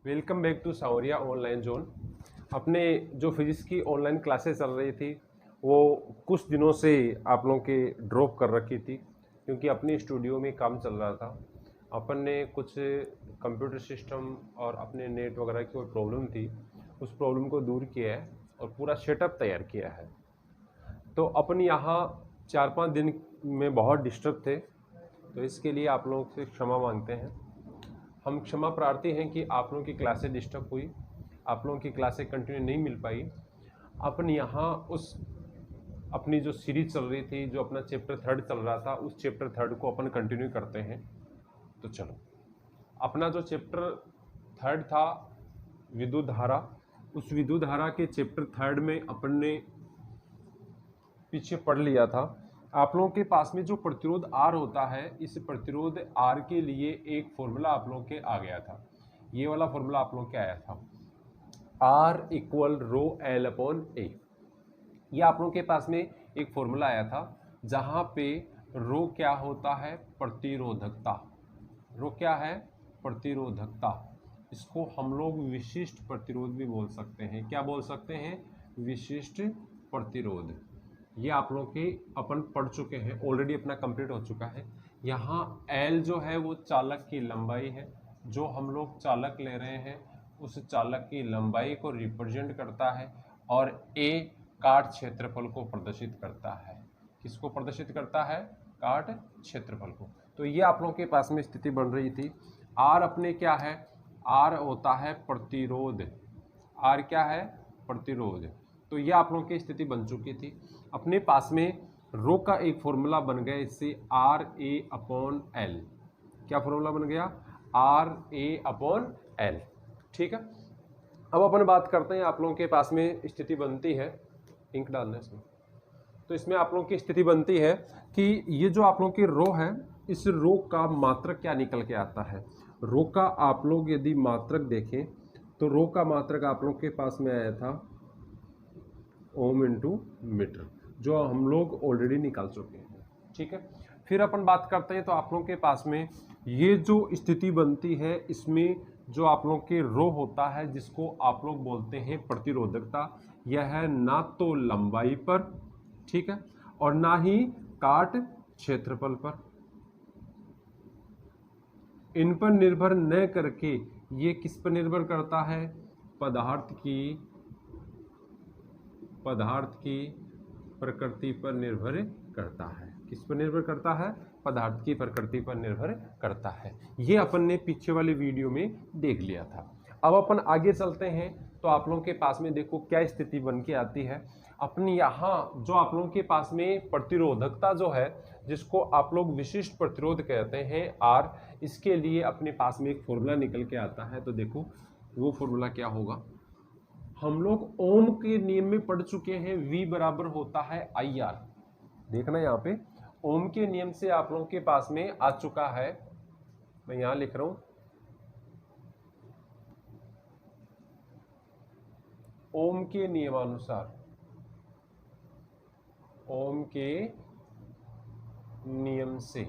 Welcome back to सावरिया online zone. अपने जो फिजिक्स की ऑनलाइन क्लासेस चल रही थी वो कुछ दिनों से आप लोगों के ड्रॉप कर रखी थी क्योंकि अपने स्टूडियो में काम चल रहा था। अपन ने कुछ कंप्यूटर सिस्टम और अपने नेट वगैरह की कोई प्रॉब्लम थी, उस प्रॉब्लम को दूर किया है और पूरा सेटअप तैयार किया है। तो अपन यहाँ 4-5 दिन में बहुत डिस्टर्ब थे, तो इसके लिए आप लोगों से क्षमा मांगते हैं। हम क्षमा प्रार्थी हैं कि आप लोगों की क्लासें डिस्टर्ब हुई, आप लोगों की क्लासें कंटिन्यू नहीं मिल पाई। अपन यहाँ उस अपनी जो सीरीज चल रही थी, जो अपना चैप्टर 3 चल रहा था, उस चैप्टर 3 को अपन कंटिन्यू करते हैं। तो चलो, अपना जो चैप्टर 3 था विद्युत धारा, उस विद्युत धारा के चैप्टर 3 में अपन ने पीछे पढ़ लिया था। आप लोगों के पास में जो प्रतिरोध R होता है, इस प्रतिरोध R के लिए एक फॉर्मूला आप लोगों के आ गया था। ये वाला फॉर्मूला आप लोगों के आया था, R equal rho L upon A. ये आप लोगों के पास में एक फॉर्मूला आया था जहाँ पे रो क्या होता है, प्रतिरोधकता। रो क्या है, प्रतिरोधकता। इसको हम लोग विशिष्ट प्रतिरोध भी बोल सकते हैं। क्या बोल सकते हैं, विशिष्ट प्रतिरोध। ये आप लोग के अपन पढ़ चुके हैं, ऑलरेडी अपना कंप्लीट हो चुका है। यहाँ L जो है वो चालक की लंबाई है, जो हम लोग चालक ले रहे हैं उस चालक की लंबाई को रिप्रेजेंट करता है, और A काट क्षेत्रफल को प्रदर्शित करता है। किसको प्रदर्शित करता है, काट क्षेत्रफल को। तो ये आप लोगों के पास में स्थिति बन रही थी। R अपने क्या है, R होता है प्रतिरोध। R क्या है, प्रतिरोध। तो ये आप लोगों की स्थिति बन चुकी थी। अपने पास में रो का एक फॉर्मूला बन गया, इससे आर ए अपॉन एल। क्या फॉर्मूला बन गया, आर ए अपॉन एल। ठीक है, अब अपन बात करते हैं। आप लोगों के पास में स्थिति बनती है, इंक डालना इसमें। तो इसमें आप लोगों की स्थिति बनती है कि ये जो आप लोगों की रो है, इस रो का मात्रक क्या निकल के आता है। रो का आप लोग यदि मात्रक देखें तो रो का मात्रक आप लोग के पास में आया था ओम इंटू मीटर, जो हम लोग ऑलरेडी निकाल चुके हैं। ठीक है, फिर अपन बात करते हैं। तो आप लोगों के पास में ये जो स्थिति बनती है, इसमें जो आप लोगों के रो होता है, जिसको आप लोग बोलते हैं प्रतिरोधकता, यह है ना तो लंबाई पर, ठीक है, और ना ही काट क्षेत्रफल पर। इन पर निर्भर न करके ये किस पर निर्भर करता है, पदार्थ की प्रकृति पर निर्भर करता है। किस पर निर्भर करता है, पदार्थ की प्रकृति पर निर्भर करता है। ये अपन ने पीछे वाले वीडियो में देख लिया था। अब अपन आगे चलते हैं। तो आप लोगों के पास में देखो क्या स्थिति बन के आती है। अपनी यहाँ जो आप लोगों के पास में प्रतिरोधकता जो है, जिसको आप लोग विशिष्ट प्रतिरोध कहते हैं R, इसके लिए अपने पास में एक फॉर्मूला निकल के आता है। तो देखो वो फॉर्मूला क्या होगा, हम लोग ओम के नियम में पढ़ चुके हैं, V बराबर होता है IR। देखना यहाँ पे ओम के नियम से आप लोगों के पास में आ चुका है। मैं यहाँ लिख रहा हूं, ओम के नियमानुसार, ओम के नियम से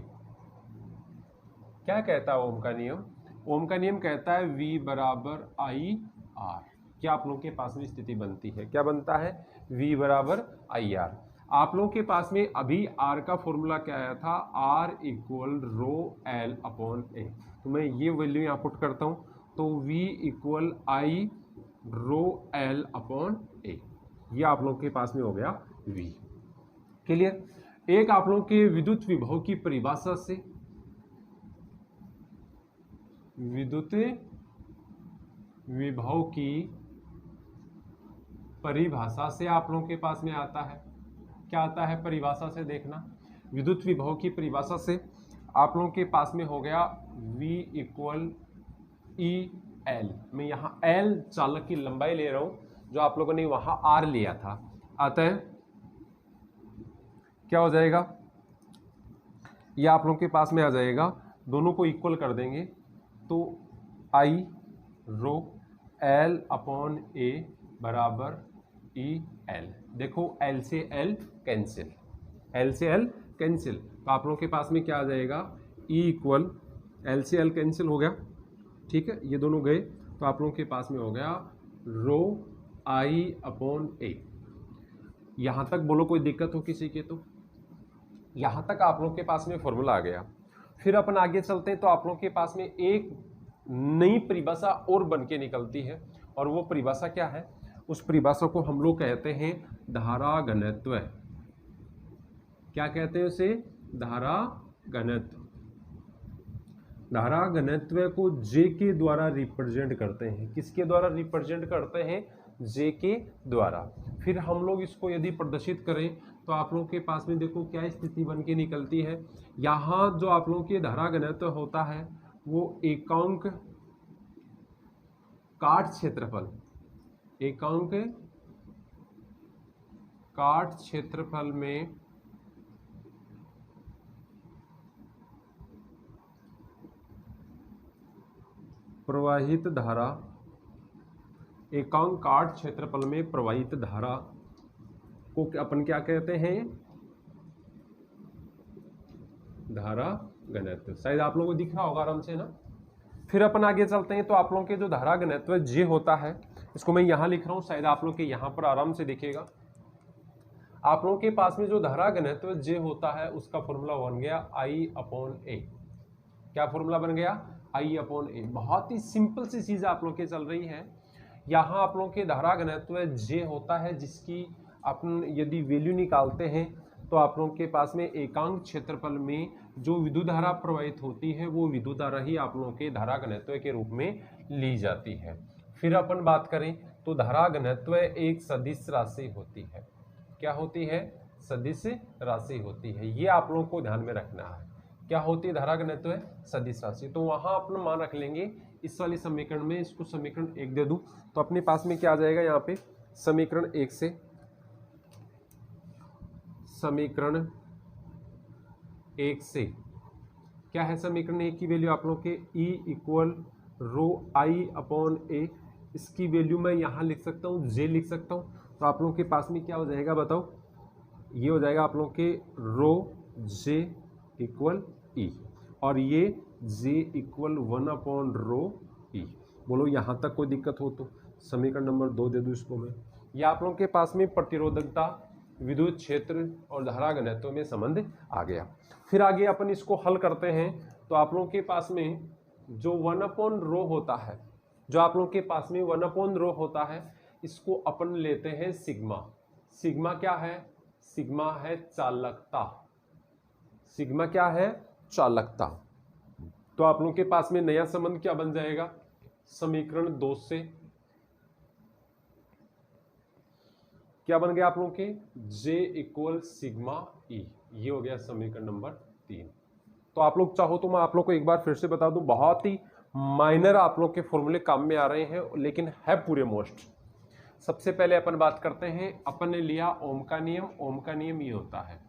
क्या कहता है ओम का नियम, ओम का नियम कहता है V बराबर IR। क्या आप लोगों के पास में स्थिति बनती है, क्या बनता है, V बराबर IR। आप लोगों के पास में अभी R का फॉर्मूला क्या आया था, R equal rho L upon A. तो मैं ये वैल्यू यहाँ पुट करता हूँ, तो V equal I rho L upon A. ये आप लोगों के पास में हो गया V। क्लियर। एक आप लोगों के विद्युत विभव की परिभाषा से, विद्युत विभव की परिभाषा से आप लोगों के पास में आता है। क्या आता है परिभाषा से, देखना विद्युत विभव की परिभाषा से आप लोगों के पास में हो गया V इक्वल ई एल। मैं यहाँ L चालक की लंबाई ले रहा हूं, जो आप लोगों ने वहां R लिया था। अतः क्या हो जाएगा, ये आप लोगों के पास में आ जाएगा, दोनों को इक्वल कर देंगे तो I रो L अपॉन ए बराबर ई एल। देखो L से L कैंसिल, L से L कैंसिल, तो आप लोगों के पास में क्या आ जाएगा, E इक्वल L से L कैंसिल हो गया। ठीक है, ये दोनों गए, तो तो आप लोगों के पास में हो गया रो आई अपॉन ए। यहां तक बोलो कोई दिक्कत हो किसी के? तो यहां तक आप लोगों के पास में फॉर्मूला आ गया। फिर अपन आगे चलते हैं तो आप लोगों के पास में एक नई परिभाषा और बन के निकलती है, और वो परिभाषा क्या है? उस परिभाषा को हम लोग कहते हैं धारा घनत्व। क्या कहते हैं उसे? धारा घनत्व। धारा घनत्व को जे के द्वारा रिप्रेजेंट करते हैं। किसके द्वारा रिप्रेजेंट करते हैं? जे के द्वारा। फिर हम लोग इसको यदि प्रदर्शित करें तो आप लोगों के पास में देखो क्या स्थिति बन के निकलती है। यहाँ जो आप लोगों के धारा घनत्व होता है वो एकांक काट क्षेत्रफल, एकांक काट क्षेत्रफल में प्रवाहित धारा, एकांक काट क्षेत्रफल में प्रवाहित धारा को अपन क्या कहते हैं? धारा घनत्व। शायद आप लोगों को दिख रहा होगा आराम से ना। फिर अपन आगे चलते हैं तो आप लोगों के जो धारा घनत्व जे होता है, इसको मैं यहां लिख रहा हूं, शायद आप लोग के यहां पर आराम से दिखेगा। आप लोगों के पास में जो धारा घनत्व जे होता है उसका फॉर्मूला बन गया आई अपॉन ए। क्या फॉर्मूला बन गया? आई अपॉन ए। बहुत ही सिंपल सी चीज आप लोग के चल रही है। यहाँ आप लोगों के धारा घनत्व जे होता है जिसकी अपन यदि वैल्यू निकालते हैं तो आप लोगों के पास में एकांक क्षेत्रफल में जो विद्युत धारा प्रवाहित होती है वो विद्युत धारा ही आप लोगों के धारा घनत्व के रूप में ली जाती है। फिर अपन बात करें तो धारा घनत्व एक सदिश राशि होती है। क्या होती है? सदिश राशि होती है। ये आप लोगों को ध्यान में रखना है। क्या होती है धारा घनत्व? सदिश राशि। तो वहां अपन मान रख लेंगे इस वाले समीकरण में, इसको समीकरण 1 दे दूं तो अपने पास में क्या आ जाएगा? यहाँ पे समीकरण 1 से, समीकरण 1 से क्या है? समीकरण 1 की वैल्यू आप लोग के E इक्वल रो आई अपॉन ए। इसकी वैल्यू मैं यहाँ लिख सकता हूँ, जे लिख सकता हूँ। तो आप लोगों के पास में क्या हो जाएगा बताओ? ये हो जाएगा आप लोग के रो जे इक्वल ई, और ये जे इक्वल 1 अपॉन रो ई। बोलो यहाँ तक कोई दिक्कत हो तो? समीकरण नंबर 2 दे दूँ इसको मैं। ये आप लोगों के पास में प्रतिरोधकता, विद्युत क्षेत्र और धारा घनत्व में संबंध आ गया। फिर आगे अपन इसको हल करते हैं तो आप लोगों के पास में जो 1 अपॉन रो होता है, जो आप लोगों के पास में 1 अपॉन रो होता है, इसको अपन लेते हैं सिग्मा। सिग्मा क्या है? सिग्मा है चालकता। सिग्मा क्या है? चालकता। तो आप लोगों के पास में नया संबंध क्या बन जाएगा? समीकरण 2 से क्या बन गया आप लोगों के? J equal sigma E। ये हो गया समीकरण नंबर 3। तो आप लोग चाहो तो मैं आप लोग को एक बार फिर से बता दूं, बहुत ही माइनर आप लोग के फॉर्मूले काम में आ रहे हैं लेकिन है पूरे मोस्ट। सबसे पहले अपन बात करते हैं, अपन ने लिया ओम का नियम। ओम का नियम ये होता है,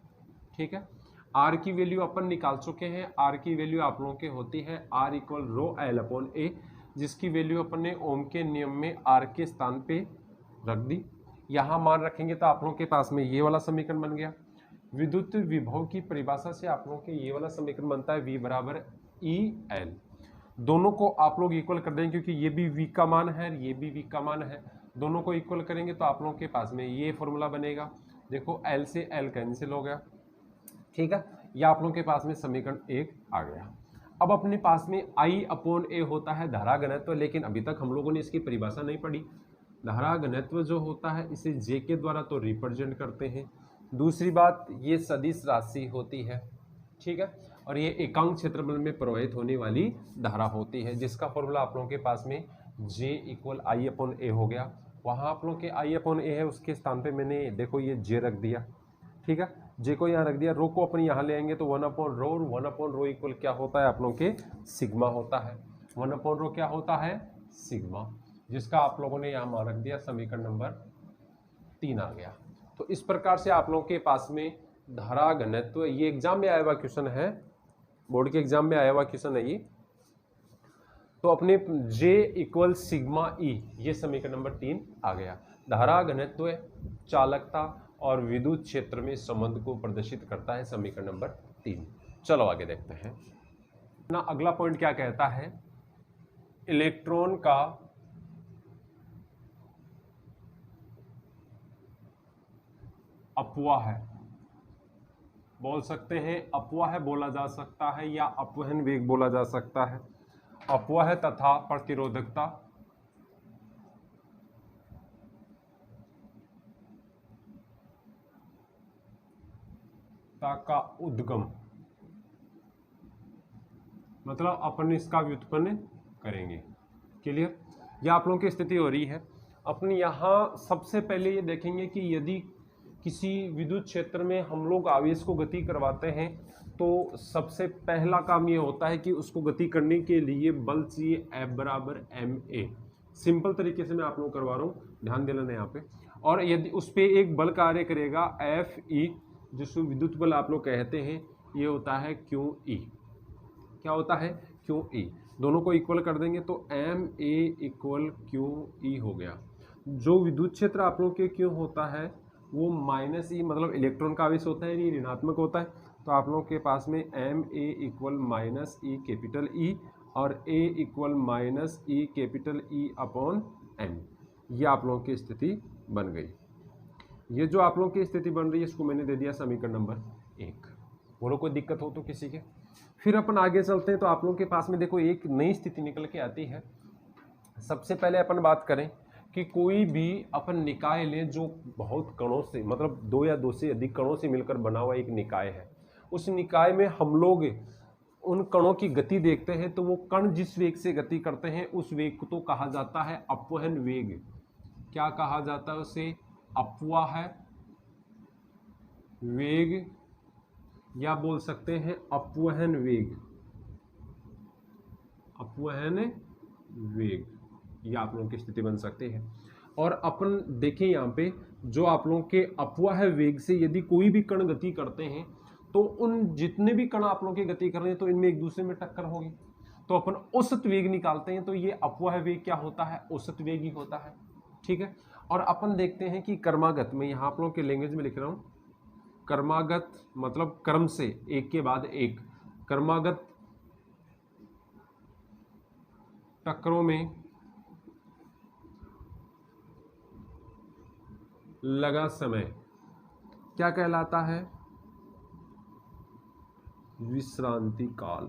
ठीक है। आर की वैल्यू अपन निकाल चुके हैं। आर की वैल्यू आप लोगों के होती है R equal rho L upon A, जिसकी वैल्यू अपन ने ओम के नियम में आर के स्थान पे रख दी। यहाँ मान रखेंगे तो आप लोगों के पास में ये वाला समीकरण बन गया। विद्युत विभव की परिभाषा से आप लोगों के ये वाला समीकरण बनता है V बराबर ई एल। दोनों को आप लोग इक्वल कर देंगे क्योंकि ये भी V का मान है, ये भी V का मान है। दोनों को इक्वल करेंगे तो आप लोगों के पास में ये फॉर्मूला बनेगा। देखो L से L कैंसिल हो गया, ठीक है। यह आप लोगों के पास में समीकरण 1 आ गया। अब अपने पास में I अपॉन ए होता है धारा घनत्व, लेकिन अभी तक हम लोगों ने इसकी परिभाषा नहीं पढ़ी। धारा घनत्व जो होता है इसे J के द्वारा तो रिप्रेजेंट करते हैं। दूसरी बात, ये सदिश राशि होती है, ठीक है, और ये एकांक क्षेत्रफल में प्रवाहित होने वाली धारा होती है, जिसका फॉर्मूला आप लोगों के पास में J इक्वल आई अपॉन ए हो गया। वहाँ आप लोगों के आई अपॉन ए है, उसके स्थान पे मैंने देखो ये J रख दिया, ठीक है। J को यहाँ रख दिया, रो को अपन यहाँ ले आएंगे तो 1 अपॉन रो, और 1 अपॉन रो इक्वल क्या होता है आप लोगों के? सिग्मा होता है। 1 अपॉन रो क्या होता है? सिग्मा, जिसका आप लोगों ने यहाँ मान रख दिया। समीकरण नंबर 3 आ गया। तो इस प्रकार से आप लोगों के पास में धारा घनत्व, ये एग्जाम में आया हुआ क्वेश्चन है, बोर्ड के एग्जाम में आया हुआ क्वेश्चन है ये। तो अपने J इक्वल सिग्मा E, ये समीकरण नंबर 3 आ गया। धारा घनत्व, चालकता और विद्युत क्षेत्र में संबंध को प्रदर्शित करता है, समीकरण नंबर 3। चलो आगे देखते हैं ना। अगला पॉइंट क्या कहता है? इलेक्ट्रॉन का अपवाह बोल सकते हैं, अपवाह बोला जा सकता है या अपवहन वेग बोला जा सकता है। अपवाह तथा प्रतिरोधकता का उद्गम, मतलब अपन इसका व्युत्पन्न करेंगे। क्लियर? यह आप लोगों की स्थिति हो रही है। अपन यहाँ सबसे पहले ये देखेंगे कि यदि किसी विद्युत क्षेत्र में हम लोग आवेश को गति करवाते हैं तो सबसे पहला काम ये होता है कि उसको गति करने के लिए बल चाहिए F बराबर ma। सिंपल तरीके से मैं आप लोग करवा रहा हूँ, ध्यान देना यहाँ पे। और यदि उस पर एक बल कार्य करेगा Fe, जिसको विद्युत बल आप लोग कहते हैं, ये होता है QE। क्या होता है? QE। दोनों को इक्वल कर देंगे तो ma इक्वल QE हो गया। जो विद्युत क्षेत्र आप लोग के क्यों होता है वो -E, मतलब इलेक्ट्रॉन का आवेश होता है, ये ऋणात्मक होता है। तो आप लोगों के पास में ma equal -E capital E और a equal -E capital E upon m। ये आप लोगों की स्थिति बन गई। ये जो आप लोगों की स्थिति बन रही है इसको मैंने दे दिया समीकरण नंबर 1। बोलो कोई दिक्कत हो तो किसी के। फिर अपन आगे चलते हैं तो आप लोगों के पास में देखो एक नई स्थिति निकल के आती है। सबसे पहले अपन बात करें कि कोई भी अपन निकाय लें जो बहुत कणों से, मतलब 2 या 2 से अधिक कणों से मिलकर बना हुआ एक निकाय है। उस निकाय में हम लोग उन कणों की गति देखते हैं तो वो कण जिस वेग से गति करते हैं उस वेग को तो कहा जाता है अपवहन वेग। क्या कहा जाता है उसे? अपवाह वेग, या बोल सकते हैं अपवहन वेग। अपवहन वेग, ये आप लोगों की स्थिति बन सकती है। और अपन देखें यहाँ पे जो आप लोगों के अपवाह वेग से यदि कोई भी कण गति करते हैं तो उन जितने भी कण आप लोगों की गति कर रहे हैं तो इनमें एक दूसरे में टक्कर होगी, तो अपन औसत वेग निकालते हैं। तो ये अपवाह वेग क्या होता है? औसत वेग ही होता है। ठीक है। और अपन देखते हैं कि क्रमागत, मैं यहाँ आप लोगों के लैंग्वेज में लिख रहा हूँ, क्रमागत मतलब क्रम से एक के बाद एक, क्रमागत टक्करों में लगा समय क्या कहलाता है? विश्रांति काल।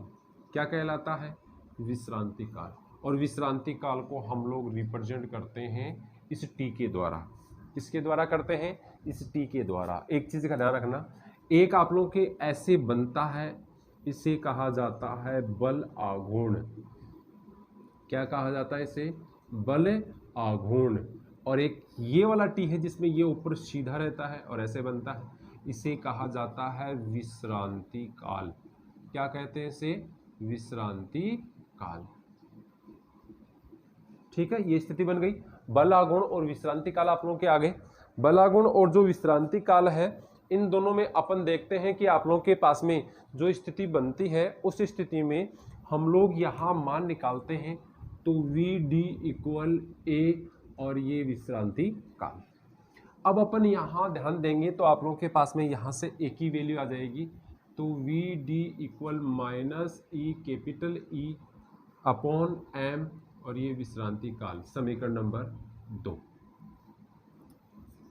क्या कहलाता है? विश्रांति काल। और विश्रांति काल को हम लोग रिप्रेजेंट करते हैं इस टी के द्वारा। किसके द्वारा करते हैं? इस टी के द्वारा। एक चीज का ध्यान रखना, एक आप लोग के ऐसे बनता है, इसे कहा जाता है बल आघूर्ण। क्या कहा जाता है इसे? बल आघूर्ण। और एक ये वाला टी है जिसमें ये ऊपर सीधा रहता है और ऐसे बनता है, इसे कहा जाता है विश्रांति काल। क्या कहते हैं इसे? विश्रांति काल। ठीक है, ये स्थिति बन गई। बल आघूर्ण और विश्रांति काल आप लोगों के आगे। बल आघूर्ण और जो विश्रांति काल है, इन दोनों में अपन देखते हैं कि आप लोगों के पास में जो स्थिति बनती है उस स्थिति में हम लोग यहाँ मान निकालते हैं। तो VD इक्वल A और ये विश्रांति काल। अब अपन यहाँ ध्यान देंगे तो आप लोगों के पास में यहाँ से एक ही वैल्यू आ जाएगी। तो VD equal -E capital E upon M और ये विश्रांति काल, समीकरण नंबर 2।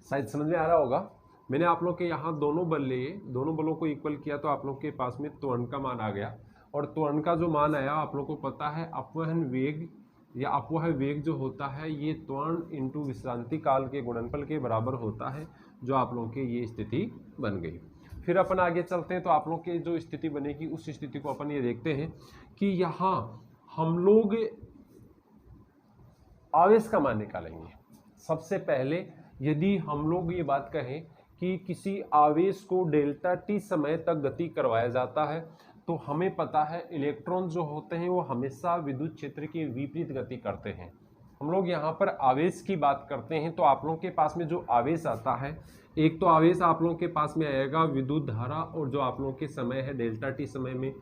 शायद समझ में आ रहा होगा। मैंने आप लोग के यहाँ दोनों बल लिए, दोनों बलों को इक्वल किया तो आप लोग के पास में त्वरण का मान आ गया। और त्वरण का जो मान आया आप लोग को पता है अपवहन वेग या अपवाह वेग जो होता है ये त्वरण इंटू विश्रांति काल के गुणनफल के बराबर होता है, जो आप लोगों के ये स्थिति बन गई। फिर अपन आगे चलते हैं तो आप लोग के जो स्थिति बनेगी उस स्थिति को अपन ये देखते हैं कि यहाँ हम लोग आवेश का मान निकालेंगे। सबसे पहले यदि हम लोग ये बात कहें कि किसी आवेश को डेल्टा टी समय तक गति करवाया जाता है तो हमें पता है इलेक्ट्रॉन जो होते हैं वो हमेशा विद्युत क्षेत्र की विपरीत गति करते हैं। हम लोग यहाँ पर आवेश की बात करते हैं तो आप लोगों के पास में जो आवेश आता है, एक तो आवेश आप लोगों के पास में आएगा विद्युत धारा, और जो आप लोगों के समय है डेल्टा टी समय में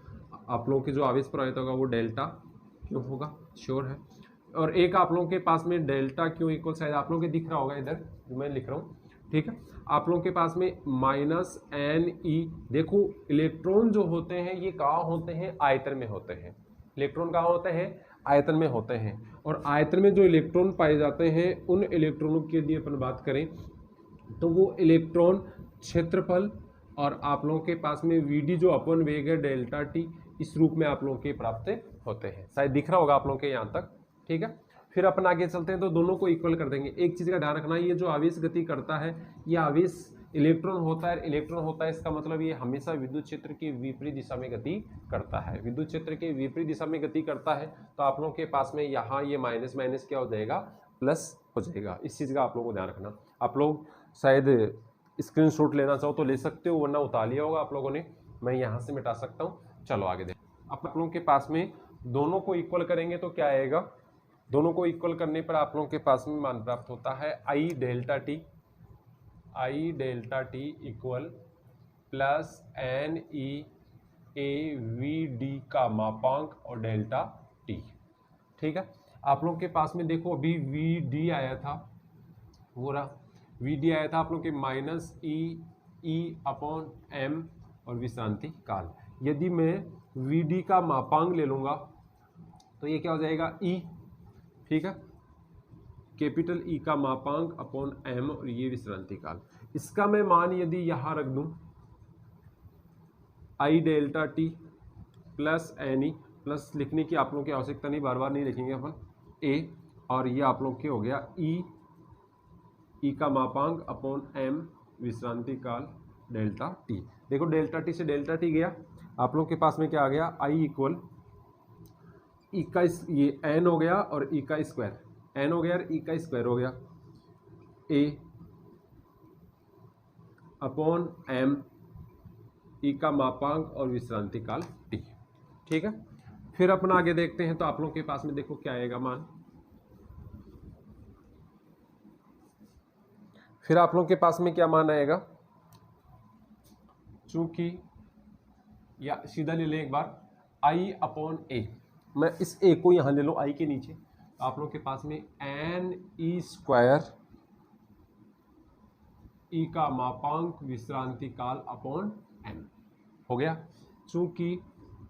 आप लोगों के जो आवेश प्रवाहित होगा वो डेल्टा क्यों होगा, श्योर है। और एक आप लोगों के पास में डेल्टा क्यों इक्वल, शायद आप लोगों के दिख रहा होगा इधर जो मैं लिख रहा हूँ। ठीक है, आप लोगों के पास में -NE। देखो इलेक्ट्रॉन जो होते हैं ये कहाँ होते हैं? आयतन में होते हैं। इलेक्ट्रॉन कहाँ होते हैं? आयतन में होते हैं। और आयतन में जो इलेक्ट्रॉन पाए जाते हैं उन इलेक्ट्रॉनों की यदि अपन बात करें तो वो इलेक्ट्रॉन क्षेत्रफल और आप लोगों के पास में वीडी जो अपन वेग है डेल्टा टी, इस रूप में आप लोगों के प्राप्त होते हैं। शायद दिख रहा होगा आप लोगों के यहाँ तक, ठीक है। फिर अपन आगे चलते हैं तो दोनों को इक्वल कर देंगे। एक चीज का ध्यान रखना, ये जो आवेश गति करता है, ये आवेश इलेक्ट्रॉन होता है। इलेक्ट्रॉन होता है इसका मतलब ये हमेशा विद्युत क्षेत्र की विपरीत दिशा में गति करता है। विद्युत क्षेत्र की विपरीत दिशा में गति करता है तो आप लोगों के पास में यहाँ ये माइनस माइनस क्या हो जाएगा, प्लस हो जाएगा। इस चीज का आप लोगों को ध्यान रखना। आप लोग शायद स्क्रीनशॉट लेना चाहो तो ले सकते हो, वरना उतार लिया होगा आप लोगों ने, मैं यहाँ से मिटा सकता हूँ। चलो आगे देख। आप लोगों के पास में दोनों को इक्वल करेंगे तो क्या आएगा, दोनों को इक्वल करने पर आप लोगों के पास में मान प्राप्त होता है I delta T equal plus N E A V D का मापांक और डेल्टा टी, ठीक है। आप लोगों के पास में देखो अभी वी डी आया था, पूरा वी डी आया था आप लोग के माइनस ई अपॉन एम और विश्रांति काल। यदि मैं वी डी का मापांक ले लूंगा तो ये क्या हो जाएगा, ई, ठीक है, कैपिटल ई का मापांक अपॉन एम और ये विश्रांति काल। इसका मैं मान यदि यहां रख दूं I delta T plus N E, plus लिखने की आप लोगों की आवश्यकता नहीं, बार बार नहीं लिखेंगे अपन, ए, और ये आप लोग के हो गया ई का मापांक अपॉन एम विश्रांति काल डेल्टा टी। देखो डेल्टा टी से डेल्टा टी गया, आप लोग के पास में क्या आ गया, आई इक्वल ई का ये एन हो गया और ई का स्क्वायर, एन हो गया और ई का स्क्वायर हो गया, ए अपॉन एम ई का मापांक और विश्रांति काल टी, ठीक है। फिर अपन आगे देखते हैं तो आप लोगों के पास में देखो क्या आएगा मान। फिर आप लोगों के पास में क्या मान आएगा, चूंकि या सीधा ले लें एक बार, आई अपॉन ए, मैं इस ए को यहां ले लो आई के नीचे, तो आप लोग के पास में एन ई स्क्वायर ई का मापांक विश्रांति काल अपॉन एम हो गया। चूंकि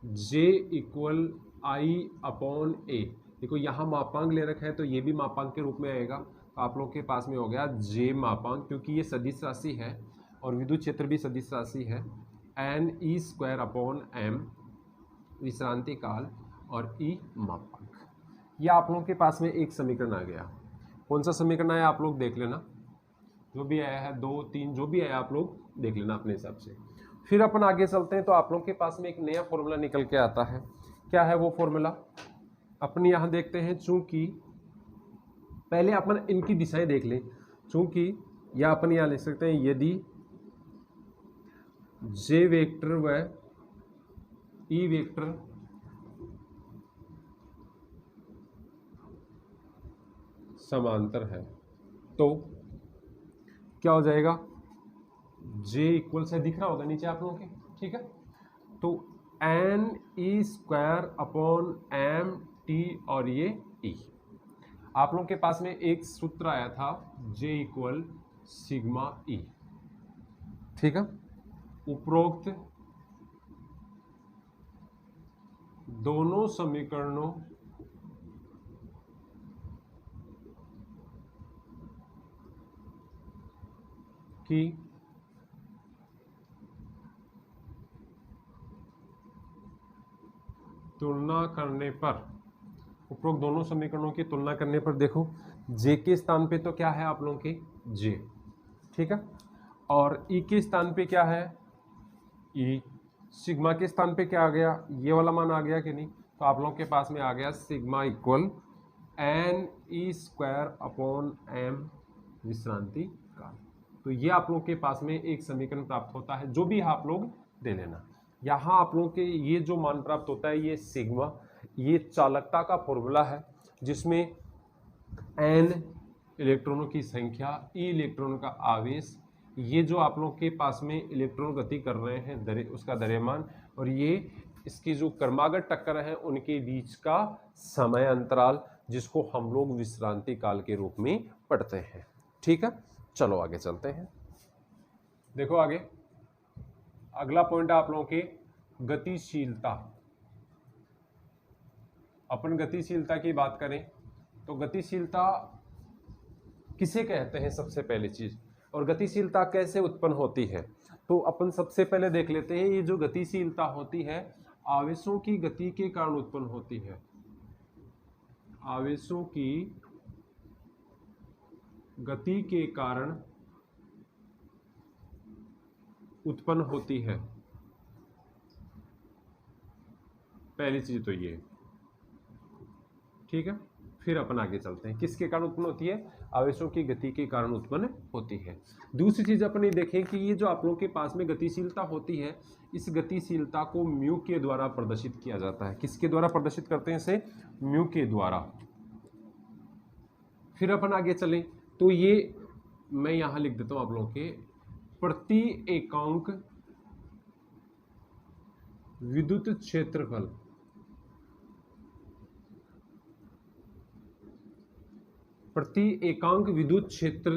जे इक्वल आई अपॉन ए, देखो यहाँ मापांक ले रखा है तो ये भी मापांक के रूप में आएगा, तो आप लोग के पास में हो गया जे मापांक, क्योंकि ये सदिश राशि है और विद्युत क्षेत्र भी सदिश राशि है, N E square upon M विश्रांति काल और ई मापांक। ये आप लोगों के पास में एक समीकरण आ गया। कौन सा समीकरण आया आप लोग देख लेना, जो भी आया है 2 3 जो भी आया आप लोग देख लेना अपने हिसाब से। फिर अपन आगे चलते हैं तो आप लोगों के पास में एक नया फॉर्मूला निकल के आता है। क्या है वो फॉर्मूला, अपन यहाँ देखते हैं। चूंकि पहले अपन इनकी दिशाएं देख लें, चूंकि या अपन यहाँ लिख सकते हैं यदि जे वेक्टर व ई वेक्टर समांतर है तो क्या हो जाएगा, जे इक्वल से दिख रहा होगा नीचे आप लोगों के, ठीक है। तो N E square upon M T और ये ई, आप लोगों के पास में एक सूत्र आया था जे इक्वल सिग्मा ई, ठीक है। उपरोक्त दोनों समीकरणों की तुलना करने पर, उपरोक्त दोनों समीकरणों की तुलना करने पर देखो जे के स्थान पे तो क्या है आप लोगों के जे, ठीक है, और ई के स्थान पे क्या है ई, सिग्मा के स्थान पे क्या आ गया, ये वाला मान आ गया कि नहीं, तो आप लोगों के पास में आ गया sigma equal N E square upon M विश्रांति काल। तो ये आप लोगों के पास में एक समीकरण प्राप्त होता है, जो भी आप लोग दे लेना। यहाँ आप लोगों के ये जो मान प्राप्त होता है ये सिग्मा, ये चालकता का फॉर्मूला है जिसमें एन इलेक्ट्रॉनों की संख्या, ई इलेक्ट्रॉन का आवेश, ये जो आप लोग के पास में इलेक्ट्रॉन गति कर रहे हैं उसका द्रव्यमान, और ये इसकी जो क्रमागत टक्कर है उनके बीच का समय अंतराल, जिसको हम लोग विश्रांति काल के रूप में पढ़ते हैं, ठीक है। चलो आगे चलते हैं। देखो आगे अगला पॉइंट है आप लोगों के गतिशीलता। अपन गतिशीलता की बात करें तो गतिशीलता किसे कहते हैं, सबसे पहली चीज और गतिशीलता कैसे उत्पन्न होती है, तो अपन सबसे पहले देख लेते हैं। ये जो गतिशीलता होती है आवेशों की गति के कारण उत्पन्न होती है, आवेशों की गति के कारण उत्पन्न होती है। पहली चीज तो ये, ठीक है। फिर अपन आगे चलते हैं, किसके कारण उत्पन्न होती है, आवेशों की गति के कारण उत्पन्न होती है। दूसरी चीज अपन ये देखें कि ये जो आप लोगों के पास में गतिशीलता होती है, इस गतिशीलता को म्यू के द्वारा प्रदर्शित किया जाता है। किसके द्वारा प्रदर्शित करते हैं इसे, म्यू के द्वारा। फिर अपन आगे चलें तो ये मैं यहां लिख देता हूं आप लोगों के, प्रति एकांक विद्युत क्षेत्रफल, प्रति एकांक विद्युत क्षेत्र,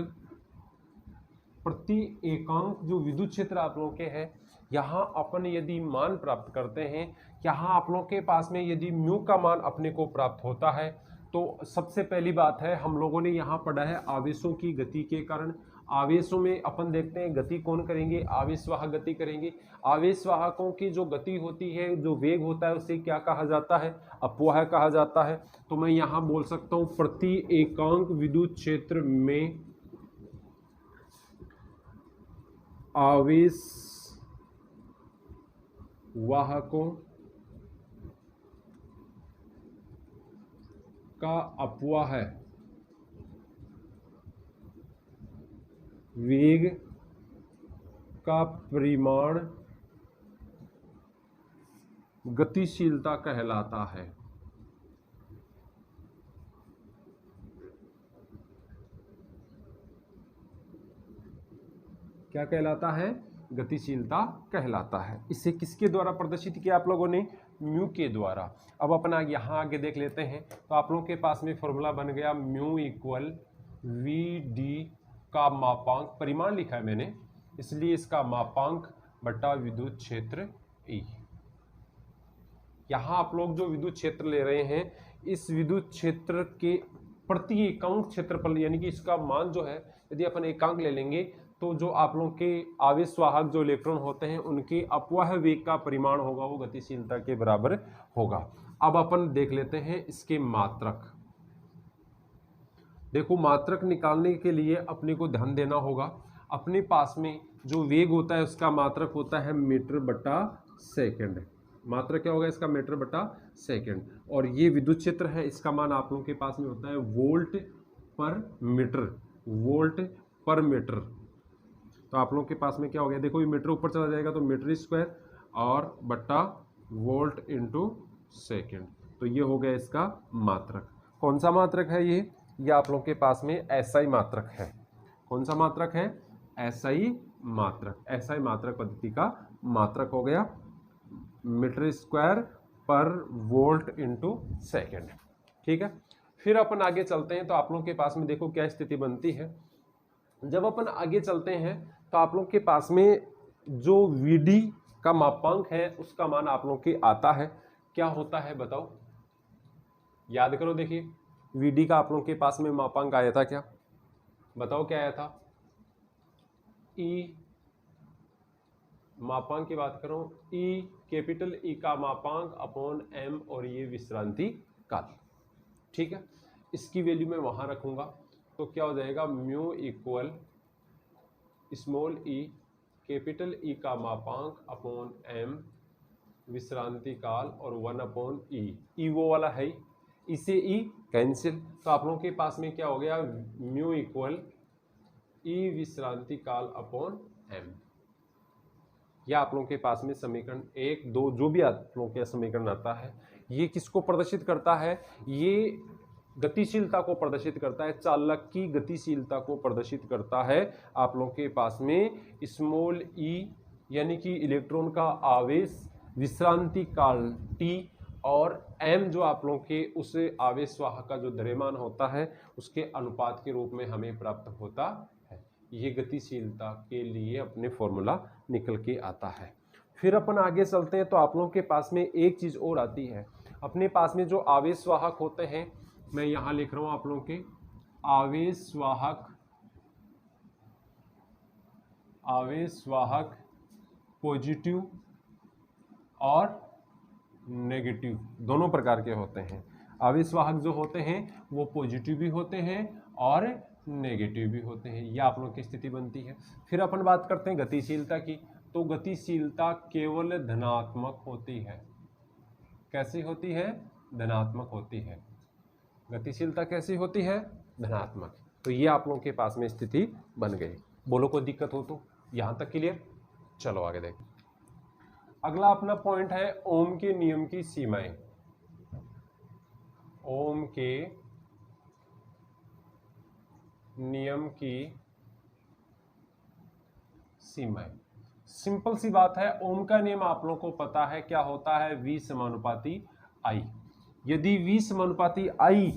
प्रति एकांक जो विद्युत क्षेत्र आप लोगों के है, यहां अपन यदि मान प्राप्त करते हैं, यहां आप लोगों के पास में यदि म्यू का मान अपने को प्राप्त होता है, तो सबसे पहली बात है हम लोगों ने यहां पढ़ा है आवेशों की गति के कारण। आवेशों में अपन देखते हैं गति कौन करेंगे, आवेशवाहक गति करेंगे। आवेशवाहकों की जो गति होती है, जो वेग होता है, उसे क्या कहा जाता है, अपवाह कहा जाता है। तो मैं यहां बोल सकता हूं प्रति एकांक विद्युत क्षेत्र में आवेश वाहकों का अपवाह है वेग का परिमाण गतिशीलता कहलाता है। क्या कहलाता है, गतिशीलता कहलाता है। इसे किसके द्वारा प्रदर्शित किया आप लोगों ने, म्यू के द्वारा। अब अपना यहाँ आगे देख लेते हैं, तो आप लोगों के पास में फॉर्मूला बन गया म्यू इक्वल वी डी का मापांक, परिमाण लिखा है मैंने इसलिए इसका मापांक बटा विद्युत क्षेत्र ई। यहाँ आप लोग जो विद्युत क्षेत्र ले रहे हैं, इस विद्युत क्षेत्र के प्रति एकांक क्षेत्रफल, यानी कि इसका मान जो है यदि अपन एकांक ले लेंगे तो जो आप लोग के आवेशवाहक जो इलेक्ट्रॉन होते हैं उनके अपवाह वेग का परिमाण होगा वो गतिशीलता के बराबर होगा। अब अपन देख लेते हैं इसके मात्रक। देखो मात्रक निकालने के लिए अपने को ध्यान देना होगा, अपने पास में जो वेग होता है उसका मात्रक होता है मीटर बटा सेकंड। मात्रक क्या होगा इसका, मीटर बटा सेकंड। और ये विद्युत क्षेत्र है, इसका मान आप लोगों के पास में होता है वोल्ट पर मीटर, वोल्ट पर मीटर। तो आप लोगों के पास में क्या हो गया, देखो ये मीटर ऊपर चला जाएगा तो मीटर स्क्वायर और बटा वोल्ट इंटू सेकेंड। तो ये हो गया इसका मात्रक। कौन सा मात्रक है ये आप लोगों के पास में एसआई मात्रक है। कौन सा मात्रक है, एसआई मात्रक। एसआई मात्रक पद्धति का मात्रक हो गया मीटर स्क्वायर पर वोल्ट इंटू सेकेंड। ठीक है, फिर अपन आगे चलते हैं तो आप लोगों के पास में देखो क्या स्थिति बनती है। जब अपन आगे चलते हैं तो आप लोग के पास में जो वीडी का मापांक है उसका मान आप लोग के आता है, क्या होता है बताओ, याद करो। देखिए वीडी का आप लोग के पास में मापांक आया था, क्या बताओ क्या आया था, ई मापांक की बात करो, ई कैपिटल ई का मापांक अपॉन एम और ये विश्रांति काल। ठीक है, इसकी वैल्यू मैं वहां रखूंगा तो क्या हो जाएगा, mu equal small E capital E का मापांक अपॉन एम विश्रांति काल और 1 अपॉन ई वो वाला है, इसे ई कैंसिल। तो आप लोगों के पास में क्या हो गया, म्यू इक्वल ई विश्रांति काल अपॉन एम। या आप लोगों के पास में समीकरण 1, 2 जो भी आप लोगों के समीकरण आता है, ये किसको प्रदर्शित करता है, ये गतिशीलता को प्रदर्शित करता है, चालक की गतिशीलता को प्रदर्शित करता है। आप लोगों के पास में स्मॉल ई यानी कि इलेक्ट्रॉन का आवेश विश्रांति काल टी और एम जो आप लोगों के उस आवेश वाहक का जो द्रव्यमान होता है उसके अनुपात के रूप में हमें प्राप्त होता है। ये गतिशीलता के लिए अपने फॉर्मूला निकल के आता है। फिर अपन आगे चलते हैं तो आप लोगों के पास में एक चीज और आती है, अपने पास में जो आवेश वाहक होते हैं, मैं यहां लिख रहा हूं आप लोगों के आवेश वाहक आवेश वाहक पॉजिटिव और नेगेटिव दोनों प्रकार के होते हैं। आवेश वाहक जो होते हैं वो पॉजिटिव भी होते हैं और नेगेटिव भी होते हैं। यह आप लोगों की स्थिति बनती है। फिर अपन बात करते हैं गतिशीलता की। तो गतिशीलता केवल धनात्मक होती है। कैसी होती है? धनात्मक होती है। गतिशीलता कैसी होती है? धनात्मक। तो ये आप लोगों के पास में स्थिति बन गई। बोलो कोई दिक्कत हो तो? यहां तक क्लियर? चलो आगे देखें। अगला अपना पॉइंट है ओम के नियम की सीमाएं। ओम के नियम की सीमाएं। सिंपल सी बात है, ओम का नियम आप लोगों को पता है क्या होता है? V समानुपाती I। यदि V समानुपाती I,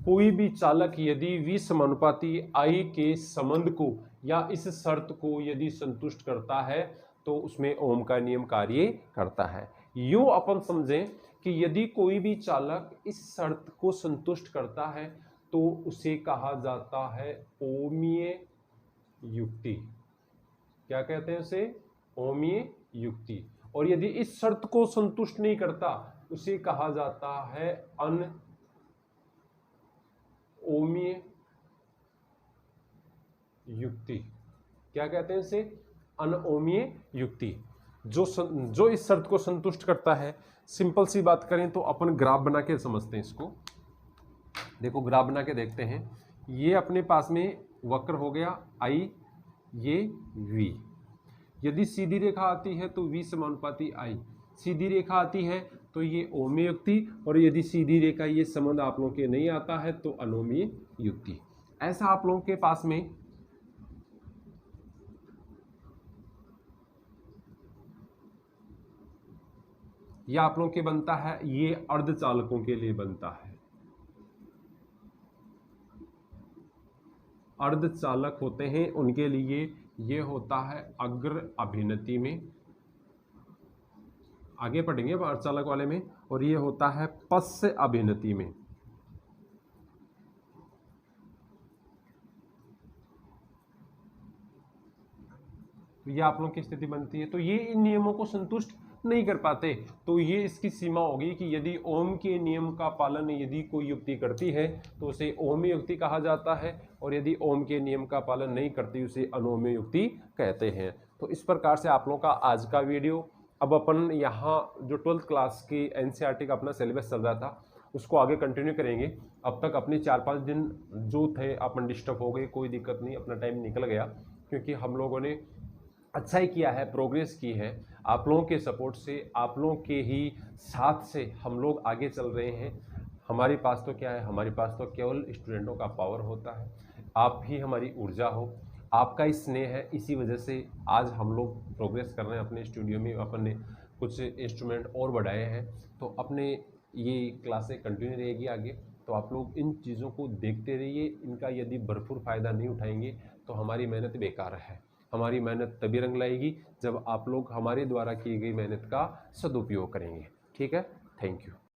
कोई भी चालक यदि V समानुपाती I के संबंध को या इस शर्त को यदि संतुष्ट करता है तो उसमें ओम का नियम कार्य करता है। यूं अपन समझें कि यदि कोई भी चालक इस शर्त को संतुष्ट करता है तो उसे कहा जाता है ओमीय युक्ति। क्या कहते हैं उसे? ओमीय युक्ति। और यदि इस शर्त को संतुष्ट नहीं करता उसे कहा जाता है अनओमीय युक्ति। क्या कहते हैं इसे? अनओमीय युक्ति। जो इस शर्त को संतुष्ट करता है। सिंपल सी बात करें तो अपन ग्राफ बना के समझते हैं इसको। देखो ग्राफ बना के देखते हैं। ये अपने पास में वक्र हो गया I, ये V। यदि सीधी रेखा आती है तो V समानुपाती I। सीधी रेखा आती है तो ये ओमीय युक्ति, और यदि सीधी रेखा ये संबंध आप लोगों के नहीं आता है तो अनोमीय युक्ति। ऐसा आप लोगों के पास में यह आप लोगों के बनता है, ये अर्धचालकों के लिए बनता है। अर्धचालक होते हैं उनके लिए ये होता है अग्र अभिनति में, आगे पढ़ेंगे अर्धचालक वाले में, और ये होता है पश्च अभिनति में। तो ये आप लोगों की स्थिति बनती है। तो ये इन नियमों को संतुष्ट नहीं कर पाते तो ये इसकी सीमा होगी कि यदि ओम के नियम का पालन यदि कोई युक्ति करती है तो उसे ओमीय युक्ति कहा जाता है, और यदि ओम के नियम का पालन नहीं करती उसे अनोमीय युक्ति कहते हैं। तो इस प्रकार से आप लोगों का आज का वीडियो। अब अपन यहाँ जो 12th क्लास की एनसीईआरटी का अपना सिलेबस चल रहा था उसको आगे कंटिन्यू करेंगे। अब तक अपने 4-5 दिन जो थे अपन डिस्टर्ब हो गए, कोई दिक्कत नहीं, अपना टाइम निकल गया क्योंकि हम लोगों ने अच्छा ही किया है, प्रोग्रेस की है। आप लोगों के सपोर्ट से, आप लोगों के ही साथ से हम लोग आगे चल रहे हैं। हमारे पास तो क्या है? हमारे पास तो केवल स्टूडेंटों का पावर होता है। आप ही हमारी ऊर्जा हो, आपका ही स्नेह है। इसी वजह से आज हम लोग प्रोग्रेस कर रहे हैं अपने स्टूडियो में। अपन ने कुछ इंस्ट्रूमेंट और बढ़ाए हैं तो अपने ये क्लासें कंटिन्यू रहेगी आगे। तो आप लोग इन चीज़ों को देखते रहिए। इनका यदि भरपूर फ़ायदा नहीं उठाएंगे तो हमारी मेहनत बेकार है। हमारी मेहनत तभी रंग लाएगी जब आप लोग हमारे द्वारा की गई मेहनत का सदुपयोग करेंगे। ठीक है? Thank you.